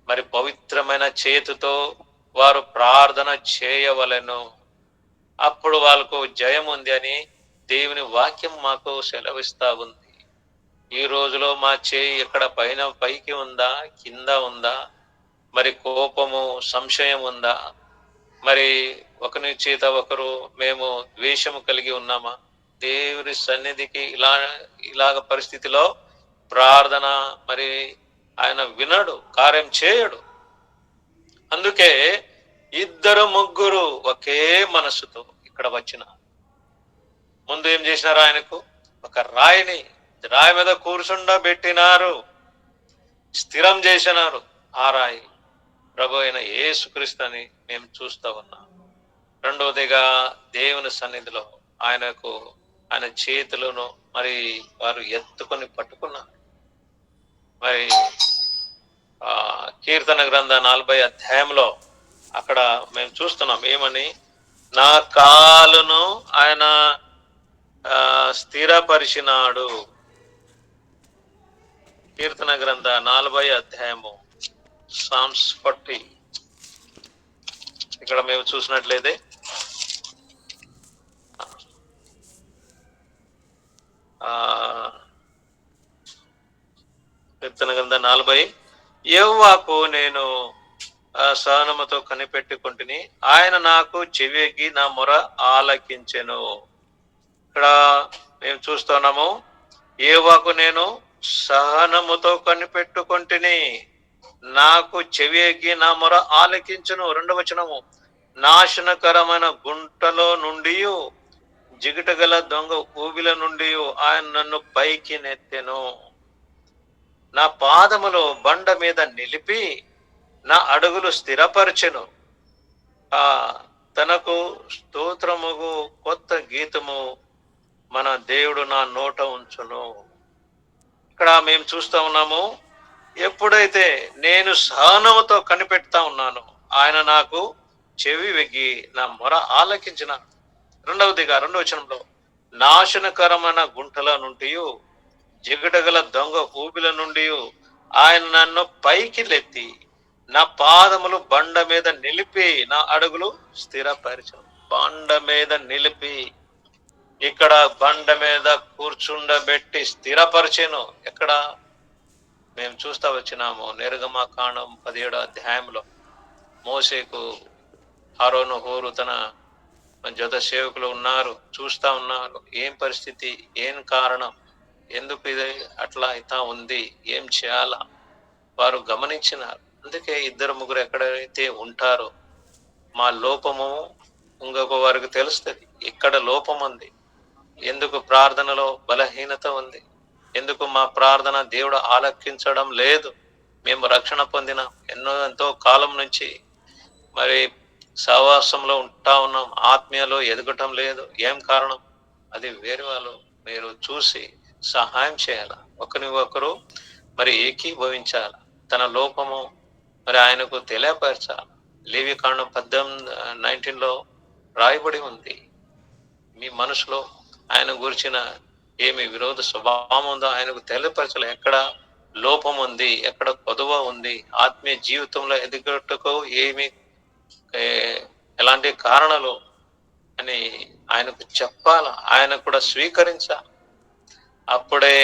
మరి పవిత్రమైన చేతితో వారు ప్రార్థన చేయవలెను, అప్పుడు వాళ్ళకు జయం ఉంది అని దేవుని వాక్యం మాకు సెలవిస్తా ఉంది. ఈ రోజులో మా చేయి ఎక్కడ పైకి ఉందా, కింద ఉందా? మరి కోపము సంశయం ఉందా? మరి ఒకరి చేత ఒకరు మేము ద్వేషము కలిగి ఉన్నామా? దేవుని సన్నిధికి ఇలాగ పరిస్థితిలో ప్రార్థన మరి ఆయన వినడు, కార్యం చేయడు. అందుకే 2-3 ఒకే మనసుతో ఇక్కడ వచ్చిన ముందు ఏం చేసినారు? ఆయనకు ఒక రాయి మీద కూర్చుండబెట్టినారు, స్థిరం చేసినారు. ఆ రాయి ప్రభు అయిన యేసుక్రీస్తు అని మేము చూస్తా ఉన్నాం. రెండవదిగా దేవుని సన్నిధిలో ఆయన చేతులను మరి వారు ఎత్తుకొని పట్టుకున్నారు. మరి కీర్తన గ్రంథ 40వ అధ్యాయంలో అక్కడ మేము చూస్తున్నాం ఏమని, నా కాలును ఆయన స్థిరపరిచినాడు. కీర్తన గ్రంథ 40వ అధ్యాయము Psalms 40. ఇక్కడ మేము చూసినట్లయితే కీర్తన గ్రంథం 40. యెహోవాకు నేను సహనముతో కనిపెట్టుకుంటుని, ఆయన నాకు చెవియొగ్గి నా మొర ఆలకించెను. ఇక్కడ మేము చూస్తున్నాము, యెహోవాకు నేను సహనముతో కనిపెట్టుకుంటుని, నాకు చెవియొగ్గి నా మొర ఆలకించెను. 2వ వచనము, నాశనకరమైన గుంటలో నుండి జిగటగల దొంగ ఊబిల నుండి ఆయన నన్ను పైకి నెత్తెను. నా పాదములు బండ మీద నిలిపి నా అడుగులు స్థిరపరచెను. తనకు స్తోత్రముగు కొత్త గీతము మన దేవుడు నా నోట ఉంచును. ఇక్కడ మేము చూస్తా ఉన్నాము, ఎప్పుడైతే నేను సహనముతో కనిపెడతా ఉన్నాను, ఆయన నాకు చెవి వెగ్గి నా మొర ఆలకించిన. 2వ వచనంలో, నాశనకరమైన గుంటల నుండి జిగటగల దొంగ ఊబిల నుండి ఆయన నన్ను పైకి లెత్తి నా పాదములు బండ మీద నిలిపి నా అడుగులు స్థిరపరచను. బండ మీద నిలిపి, ఇక్కడ బండ మీద కూర్చుండబెట్టి స్థిరపరిచెను. ఎక్కడ మేము చూస్తా వచ్చినాము, నిర్గమకాండం 17వ అధ్యాయంలో మోషేకు అహరోను హూరు తన జత సేవకులు ఉన్నారు, చూస్తా ఉన్నారు. ఏం పరిస్థితి, ఏం కారణం, ఎందుకు ఇది అట్లా అయితా ఉంది, ఏం చేయాలా వారు గమనించినారు. అందుకే 2-3 ఎక్కడైతే ఉంటారో మా లోపము ఇంకొక వారికి తెలుస్తుంది, ఇక్కడ లోపం ఉంది, ఎందుకు ప్రార్థనలో బలహీనత ఉంది, ఎందుకు మా ప్రార్థన దేవుడు ఆలకించడం లేదు. మేము రక్షణ పొందిన ఎంతో కాలం నుంచి మరి సహవాసంలో ఉంటా ఉన్నాం, ఆత్మీయలో ఎదగటం లేదు. ఏం కారణం? అది వేరే వాళ్ళు మీరు చూసి సహాయం చేయాల, ఒకరి ఒకరు మరి ఏకీభవించాలి, తన లోపము మరి ఆయనకు తెలియపరచాలి. లేవికాండం 19లో రాయబడి ఉంది, మీ మనసులో ఆయన గురించిన ఏమి విరోధ స్వభావం ఉందో ఆయనకు తెలియపరచాలి. ఎక్కడ లోపం ఉంది, ఎక్కడ కొదువ ఉంది, ఆత్మీయ జీవితంలో ఎదుగుటకు ఏమి ఎలాంటి కారణాలు అని ఆయనకు చెప్పాల, ఆయన కూడా స్వీకరించాలి. అప్పుడే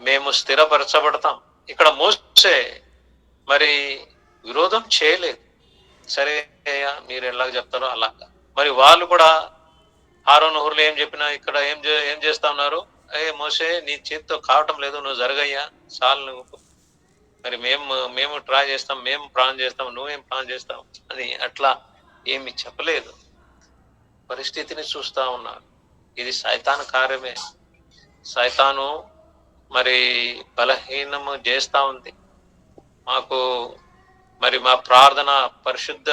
మేము స్థిరపరచబడతాం. ఇక్కడ మోసే మరి విరోధం చేయలేదు. సరే అయ్యా మీరు ఎలాగ చెప్తారో అలాగా. మరి వాళ్ళు కూడా అహరోను హూరులు ఏం చెప్పినా ఇక్కడ ఏం చేస్తా ఉన్నారు, మోసే నీ చేతితో కావటం లేదు, నువ్వు జరగయ్యా చాలు, నువ్వు మరి మేము ట్రై చేస్తాం, మేము ప్రాణం చేస్తాం, నువ్వేం ప్రాణం చేస్తాం అని అట్లా ఏమి చెప్పలేదు. పరిస్థితిని చూస్తా ఉన్నారు. ఇది సైతాను కార్యమే. సైతాను మరి బలహీనము చేస్తా ఉంది. మాకు మరి మా ప్రార్థన పరిశుద్ధ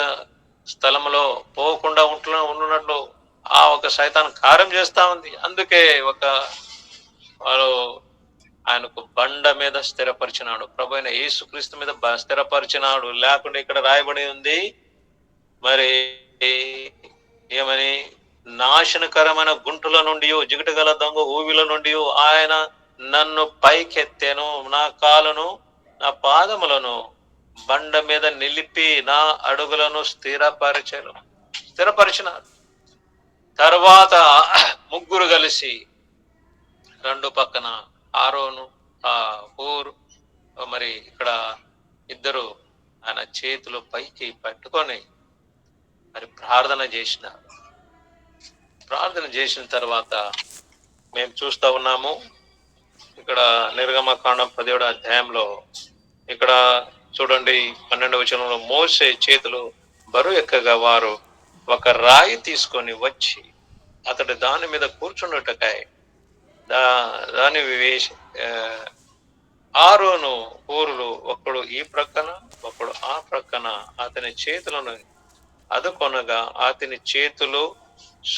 స్థలంలో పోకుండా ఉంటున్నట్లు ఒక సైతాను కార్యం చేస్తా ఉంది. అందుకే వారు ఆయనకు బండ మీద స్థిరపరిచినాడు, ప్రభు అయిన యేసుక్రీస్తు మీద స్థిరపరిచినాడు. లేకుండా ఇక్కడ రాయబడి ఉంది మరి ఏమని, నాశనకరమైన గుంటుల నుండి జిగటగల దొంగ ఊవిల నుండి ఆయన నన్ను పైకెత్తెను, నా కాలును నా పాదములను బండ మీద నిలిపి నా అడుగులను స్థిరపరిచినాడు. తర్వాత ముగ్గురు కలిసి రెండు పక్కన అహరోను హూరు మరి ఇక్కడ ఇద్దరు ఆయన చేతులు పైకి పట్టుకొని మరి ప్రార్థన చేసినారు. ప్రార్థన చేసిన తర్వాత మేము చూస్తా ఉన్నాము, ఇక్కడ నిర్గమకాండం 17వ అధ్యాయంలో ఇక్కడ చూడండి 12వ వచనంలో, మోసే చేతులు బరువు ఎక్కగా వారు ఒక రాయి తీసుకొని వచ్చి అతడు దాని మీద కూర్చున్నట్టుకాయ దాని అహరోను హూరులు ఒకడు ఈ ప్రక్కన ఒకడు ఆ ప్రక్కన అతని చేతులను అదుకొనగా అతని చేతులు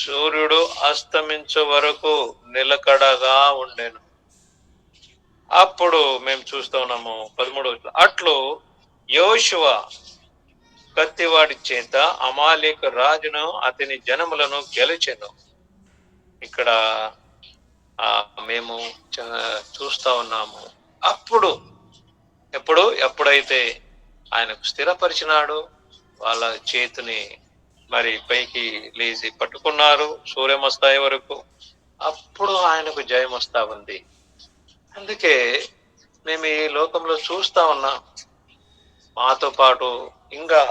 సూర్యుడు అస్తమించే వరకు నిలకడగా ఉండెను. అప్పుడు మేము చూస్తా ఉన్నాము 13, అట్లు యోషువ కత్తివాడి చేత అమాలేకు రాజును అతని జనములను గెలిచెను. ఇక్కడ మేము చూస్తా ఉన్నాము. ఎప్పుడైతే ఆయనకు స్థిరపరిచినాడు, వాళ్ళ చేతిని మరి పైకి లేచి పట్టుకున్నారు సూర్యం వస్తాయి వరకు, అప్పుడు ఆయనకు జయం వస్తా ఉంది. అందుకే మేము ఈ లోకంలో చూస్తా ఉన్నాం. మాతో పాటు ఇంకా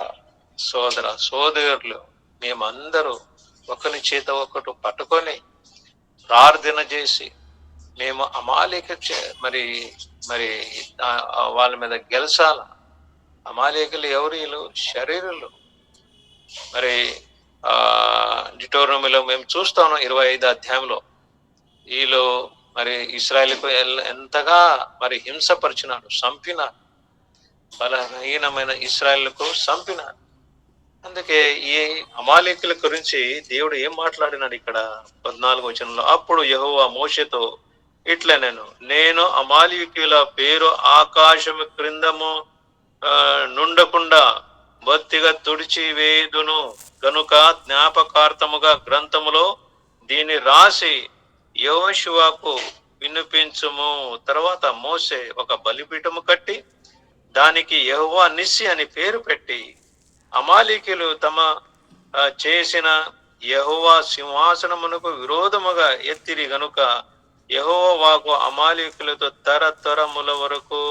సోదరులు మేమందరూ ఒకరి చేత ఒకటి పట్టుకొని ప్రార్థన చేసి మేము అమాలేక మరి మరి వాళ్ళ మీద గెలిచాల. అమాలేకులు ఎవరు? వీళ్ళు శరీరులు. మరి డిటోరమిలో మేము చూస్తాను 25 అధ్యాయంలో వీళ్ళు మరి ఇశ్రాయేలుకు ఎంతగా మరి హింసపరిచినాడు, చంపినాడు. బలహీనమైన ఇశ్రాయేలుకు చంపినాడు. అందుకే ఈ అమాలేకుల గురించి దేవుడు ఏం మాట్లాడినాడు ఇక్కడ 14వ వచనంలో? అప్పుడు యెహోవా మోషేతో ఇట్లా నేను అమాలేకుల పేరు ఆకాశము క్రిందము నుండకుండా బొత్తిగా తుడిచి వేయుదును గనుక జ్ఞాపకార్థముగా గ్రంథములో దీన్ని రాసి యెహోషువకు వినిపించుము. తర్వాత మోసే ఒక బలిపీఠము కట్టి దానికి యెహోవా నిస్సి అని పేరు పెట్టి అమాలేకీయులు తమ చేసిన యెహోవా సింహాసనమునకు విరోధముగా ఎత్తిరి గనుక యెహోవాకు అమాలేకీయులతో తరతరముల వరకు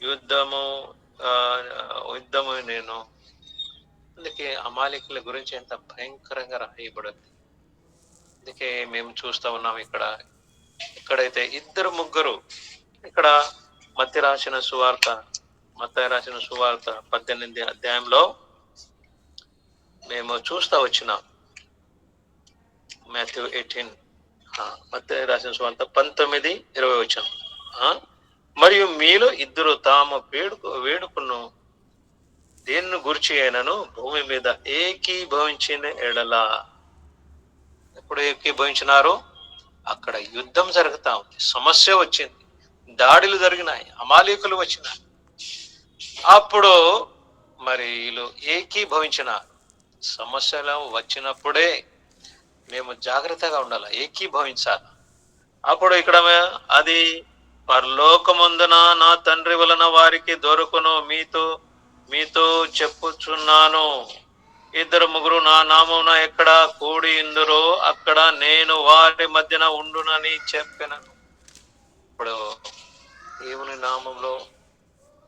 యుద్ధము నేను. అందుకే అమాలేకీయుల గురించి ఎంత భయంకరంగా రాయబడింది. అందుకే మేము చూస్తా ఉన్నాం ఇక్కడైతే 2-3 ఇక్కడ మత్తయి రాసిన సువార్త 18 అధ్యాయంలో మేము చూస్తా వచ్చినాం. మాథ్యూ 18 మత్తయి రాసిన సువార్త 19-20 వచ్చాం. మరియు మీలో 2 తాము వేడుకును దేన్ని గురించి అయినను భూమి మీద ఏకీభవించిన ఎడల. ఎప్పుడు ఏకీభవించినారు? అక్కడ యుద్ధం జరుగుతా ఉంది, సమస్య వచ్చింది, దాడులు జరిగినాయి, అమాలేకులు వచ్చినాయి. అప్పుడు మరి వీళ్ళు ఏకీభవించినారు. సమస్యలు వచ్చినప్పుడే మేము జాగ్రత్తగా ఉండాలి, ఏకీభవించాలి. అప్పుడు ఇక్కడ అది పరలోకమందున నా తండ్రి వలన వారికి దొరుకును, మీతో చెప్పుచున్నాను. 2-3 నా నామమున ఎక్కడ కూడి ఇందురో అక్కడ నేను వారి మధ్యన ఉండునని చెప్పినాను. ఇప్పుడు దేవుని నామంలో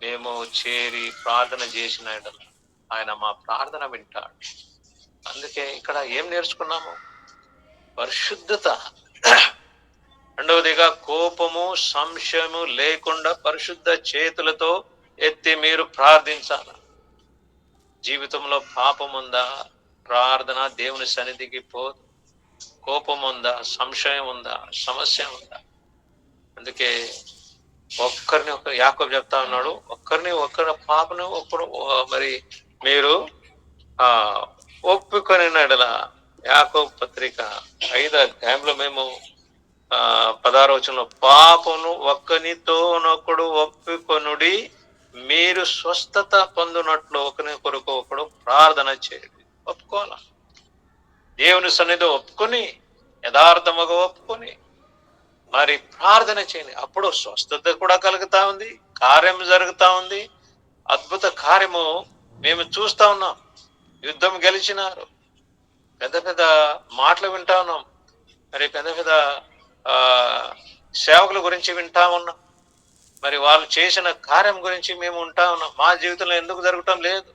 మేము చేరి ప్రార్థన చేసిన ఆయన మా ప్రార్థన వింటాడు. అందుకే ఇక్కడ ఏం నేర్చుకున్నాము? పరిశుద్ధత. రెండవదిగా కోపము సంశయము లేకుండా పరిశుద్ధ చేతులతో ఎత్తి మీరు ప్రార్థించాలి. జీవితంలో పాపం ఉందా? ప్రార్థన దేవుని సన్నిధికి పోదు. కోపం ఉందా? సంశయం ఉందా? సమస్య ఉందా? అందుకే యాకోబు చెప్తా ఉన్నాడు, ఒక్కరి పాపను మరి మీరు ఒప్పుకొని యాకోబు పత్రిక 5వ అధ్యాయంలో మేము 16వ వచనంలో పాపను ఒక్కనితోనొకడు ఒప్పుకొనుడి మీరు స్వస్థత పొందునట్లు ఒకరి కొరకు ఒకడు ప్రార్థన చేయండి. ఒప్పుకోవాలా? దేవుని సన్నిధి ఒప్పుకొని యథార్థముగా ఒప్పుకొని మరి ప్రార్థన చేయండి. అప్పుడు స్వస్థత కూడా కలుగుతా ఉంది, కార్యం జరుగుతా ఉంది, అద్భుత కార్యము మేము చూస్తా ఉన్నాం. యుద్ధం గెలిచినారు, పెద్ద మాటలు వింటా ఉన్నాం, మరి పెద్ద సేవకుల గురించి వింటా ఉన్నాం, మరి వాళ్ళు చేసిన కార్యం గురించి మేము ఉంటా ఉన్నాం. మా జీవితంలో ఎందుకు జరగటం లేదు?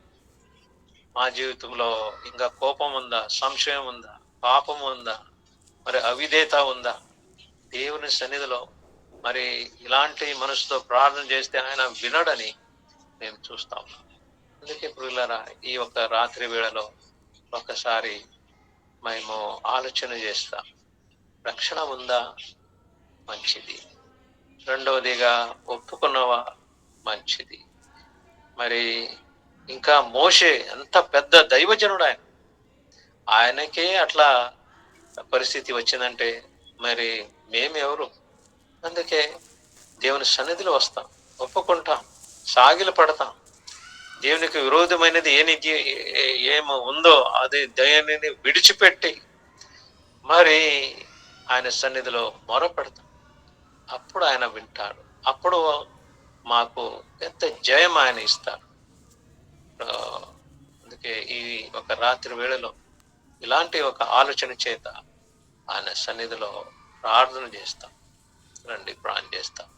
మా జీవితంలో ఇంకా కోపం ఉందా? సంశయం ఉందా? పాపం ఉందా? మరి అవిధేయత ఉందా? దేవుని సన్నిధిలో మరి ఇలాంటి మనసుతో ప్రార్థన చేస్తే ఆయన వినడని మేము చూస్తా ఉన్నాం. అందుకే ప్రియులారా, ఈ యొక్క రాత్రి వేళలో ఒకసారి మేము ఆలోచన చేస్తాం. రక్షణ ఉందా? మంచిది. రెండవదిగా ఒప్పుకున్నవా? మంచిది. మరి ఇంకా మోషే ఎంత పెద్ద దైవజనుడు, ఆయనకే అట్లా పరిస్థితి వచ్చిందంటే మరి మేమెవరు? అందుకే దేవుని సన్నిధిలో వస్తాం, ఒప్పుకుంటాం, సాగిలు పడతాం. దేవునికి విరోధమైనది ఏమో ఉందో అది దయాన్ని విడిచిపెట్టి మరి ఆయన సన్నిధిలో మొరపెడతాం. అప్పుడు ఆయన వింటాడు. అప్పుడు మాకు పెద్ద జయం ఆయన ఇస్తాడు. అందుకే ఈ ఒక రాత్రి వేళలో ఇలాంటి ఒక ఆలోచన చేత ఆయన సన్నిధిలో ప్రార్థన చేస్తాం. రండి, ప్రార్థన చేస్తాం.